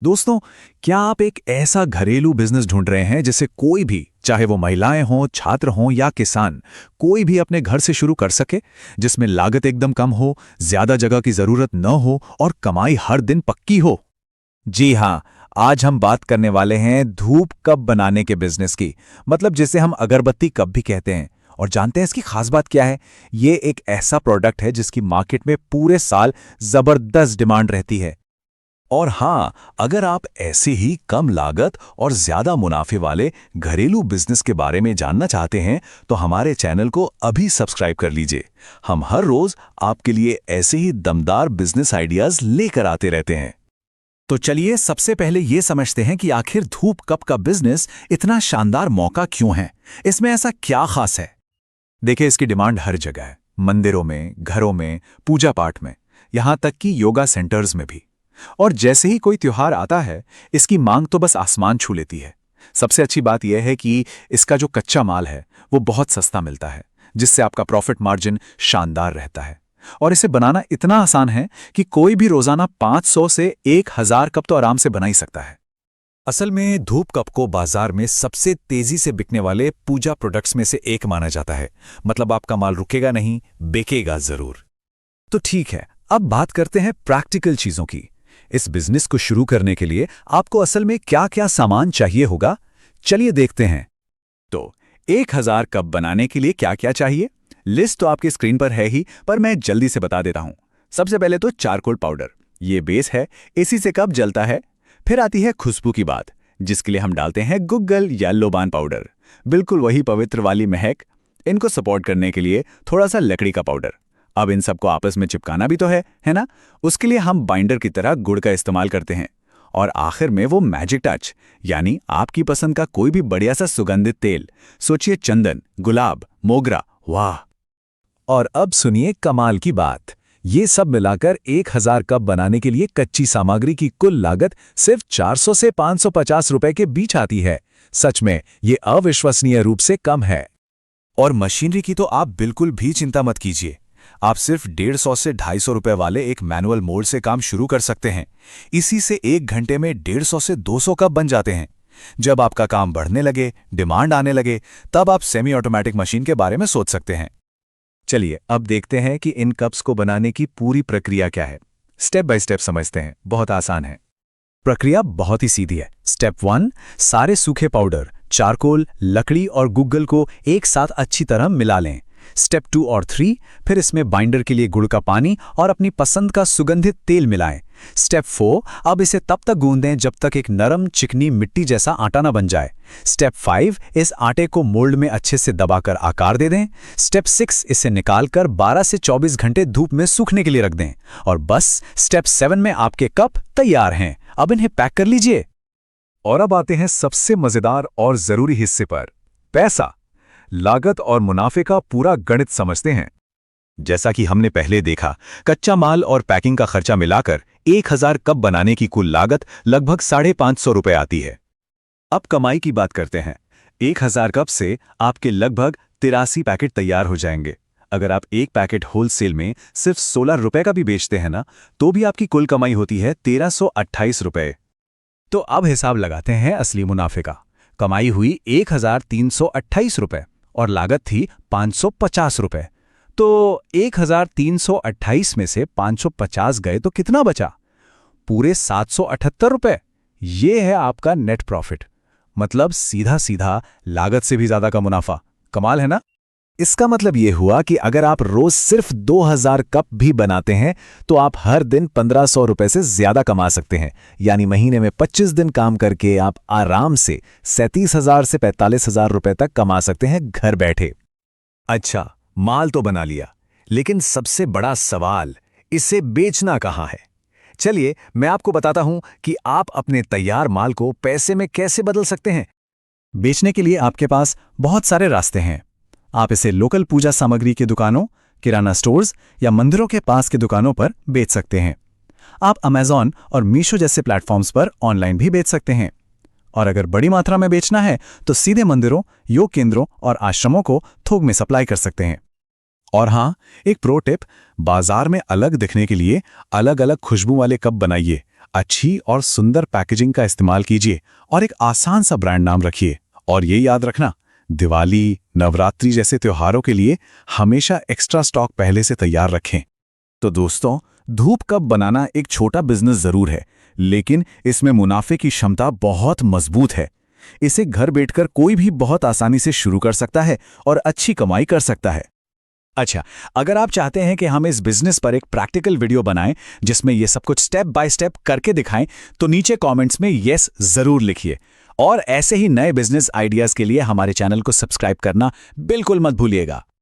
दोस्तों, क्या आप एक ऐसा घरेलू बिजनेस ढूंढ रहे हैं जिसे कोई भी, चाहे वो महिलाएं हों, छात्र हों या किसान, कोई भी अपने घर से शुरू कर सके, जिसमें लागत एकदम कम हो, ज्यादा जगह की जरूरत न हो और कमाई हर दिन पक्की हो? जी हाँ, आज हम बात करने वाले हैं धूप कप बनाने के बिजनेस की। मतलब जिसे हम अगरबत्ती कप भी कहते हैं। और जानते हैं इसकी खास बात क्या है? ये एक ऐसा प्रोडक्ट है जिसकी मार्केट में पूरे साल जबरदस्त डिमांड रहती है। और हाँ, अगर आप ऐसे ही कम लागत और ज्यादा मुनाफे वाले घरेलू बिजनेस के बारे में जानना चाहते हैं तो हमारे चैनल को अभी सब्सक्राइब कर लीजिए। हम हर रोज आपके लिए ऐसे ही दमदार बिजनेस आइडियाज लेकर आते रहते हैं। तो चलिए सबसे पहले ये समझते हैं कि आखिर धूप कप का बिजनेस इतना शानदार मौका क्यों है। इसमें ऐसा क्या खास है? देखिए, इसकी डिमांड हर जगह है। मंदिरों में, घरों में, पूजा पाठ में, यहां तक कि योगा सेंटर्स में भी। और जैसे ही कोई त्योहार आता है, इसकी मांग तो बस आसमान छू लेती है। सबसे अच्छी बात यह है कि इसका जो कच्चा माल है वो बहुत सस्ता मिलता है, जिससे आपका प्रॉफिट मार्जिन शानदार रहता है। और इसे बनाना इतना आसान है कि कोई भी रोजाना 500 से 1000 कप तो आराम से बना ही सकता है। असल में धूप कप को बाजार में सबसे तेजी से बिकने वाले पूजा प्रोडक्ट्स में से एक माना जाता है। मतलब आपका माल रुकेगा नहीं, बिकेगा जरूर। तो ठीक है, अब बात करते हैं प्रैक्टिकल चीजों की। इस बिजनेस को शुरू करने के लिए आपको असल में क्या-क्या सामान चाहिए होगा, चलिए देखते हैं। तो 1000 कप बनाने के लिए क्या-क्या चाहिए? लिस्ट तो आपकी स्क्रीन पर है ही, पर मैं जल्दी से बता देता हूं। सबसे पहले तो चारकोल पाउडर, ये बेस है, इसी से कप जलता है। फिर आती है खुशबू की बात, जिसके लिए हम डालते हैं गुग्गल या लोबान पाउडर, बिल्कुल वही पवित्र वाली महक। इनको सपोर्ट करने के लिए थोड़ा सा लकड़ी का पाउडर। अब इन सबको आपस में चिपकाना भी तो है ना? उसके लिए हम बाइंडर की तरह गुड़ का इस्तेमाल करते हैं। और आखिर में वो मैजिक टच, यानी आपकी पसंद का कोई भी बढ़िया सा सुगंधित तेल। सोचिए चंदन, गुलाब, मोगरा, वाह। और अब सुनिए कमाल की बात। ये सब मिलाकर 1000 कप बनाने के लिए कच्ची सामग्री की कुल लागत सिर्फ 400 से 550 रुपए के बीच आती है। सच में ये अविश्वसनीय रूप से कम है। और मशीनरी की तो आप बिल्कुल भी चिंता मत कीजिए। आप सिर्फ 150 से 250 रुपए वाले एक मैनुअल मोड से काम शुरू कर सकते हैं। इसी से 1 घंटे में 150 से 200 कप बन जाते हैं। जब आपका काम बढ़ने लगे, डिमांड आने लगे, तब आप सेमी ऑटोमेटिक मशीन के बारे में सोच सकते हैं। चलिए अब देखते हैं कि इन कप्स को बनाने की पूरी प्रक्रिया क्या है। स्टेप बाय स्टेप समझते हैं, बहुत आसान है। प्रक्रिया बहुत ही सीधी है। स्टेप 1, सारे सूखे पाउडर, चारकोल, लकड़ी और गुग्गल को एक साथ अच्छी तरह मिला लें। स्टेप 2 और 3, फिर इसमें बाइंडर के लिए गुड़ का पानी और अपनी पसंद का सुगंधित तेल मिलाएं। स्टेप 4, अब इसे तब तक गूंदें जब तक एक नरम चिकनी मिट्टी जैसा आटा न बन जाए। स्टेप 5, इस आटे को मोल्ड में अच्छे से दबाकर आकार दे दें। स्टेप 6, इसे निकालकर 12 से 24 घंटे धूप में सूखने के लिए रख दें। और बस स्टेप 7 में आपके कप तैयार हैं। अब इन्हें पैक कर लीजिए। और अब आते हैं सबसे मजेदार और जरूरी हिस्से पर, पैसा। लागत और मुनाफे का पूरा गणित समझते हैं। जैसा कि हमने पहले देखा, कच्चा माल और पैकिंग का खर्चा मिलाकर 1000 कप बनाने की कुल लागत लगभग 550 रुपए आती है। अब कमाई की बात करते हैं। 1000 कप से आपके लगभग 83 पैकेट तैयार हो जाएंगे। अगर आप एक पैकेट होलसेल में सिर्फ 16 रुपए का भी बेचते हैं ना, तो भी आपकी कुल कमाई होती है 1328 रुपए। तो अब हिसाब लगाते हैं असली मुनाफे का। कमाई हुई 1328 रुपए और लागत थी 550 रुपए। तो 1328 में से 550 गए तो कितना बचा? पूरे 778 रुपए। ये है आपका नेट प्रॉफिट। मतलब सीधा सीधा लागत से भी ज्यादा का मुनाफा। कमाल है ना? इसका मतलब ये हुआ कि अगर आप रोज सिर्फ 2000 कप भी बनाते हैं तो आप हर दिन 1500 रुपए से ज्यादा कमा सकते हैं। यानी महीने में 25 दिन काम करके आप आराम से 37,000 से 45,000 रुपए तक कमा सकते हैं घर बैठे। अच्छा, माल तो बना लिया, लेकिन सबसे बड़ा सवाल, इसे बेचना कहाँ है? चलिए मैं आपको बताता हूं कि आप अपने तैयार माल को पैसे में कैसे बदल सकते हैं। बेचने के लिए आपके पास बहुत सारे रास्ते हैं। आप इसे लोकल पूजा सामग्री की दुकानों, किराना स्टोर्स या मंदिरों के पास की दुकानों पर बेच सकते हैं। आप अमेज़न और मीशो जैसे प्लेटफॉर्म्स पर ऑनलाइन भी बेच सकते हैं। और अगर बड़ी मात्रा में बेचना है तो सीधे मंदिरों, योग केंद्रों और आश्रमों को थोक में सप्लाई कर सकते हैं। और हाँ, एक प्रो टिप, बाजार में अलग दिखने के लिए अलग अलग खुशबू वाले कप बनाइए। अच्छी और सुंदर पैकेजिंग का इस्तेमाल कीजिए और एक आसान सा ब्रांड नाम रखिए। और ये याद रखना, दिवाली, नवरात्रि जैसे त्योहारों के लिए हमेशा एक्स्ट्रा स्टॉक पहले से तैयार रखें। तो दोस्तों, धूप कप बनाना एक छोटा बिजनेस जरूर है, लेकिन इसमें मुनाफे की क्षमता बहुत मजबूत है। इसे घर बैठकर कोई भी बहुत आसानी से शुरू कर सकता है और अच्छी कमाई कर सकता है। अच्छा, अगर आप चाहते हैं कि हम इस बिजनेस पर एक प्रैक्टिकल वीडियो बनाएं जिसमें ये सब कुछ स्टेप बाय स्टेप करके दिखाएं, तो नीचे कमेंट्स में यस जरूर लिखिए। और ऐसे ही नए बिजनेस आइडियाज के लिए हमारे चैनल को सब्सक्राइब करना बिल्कुल मत भूलिएगा।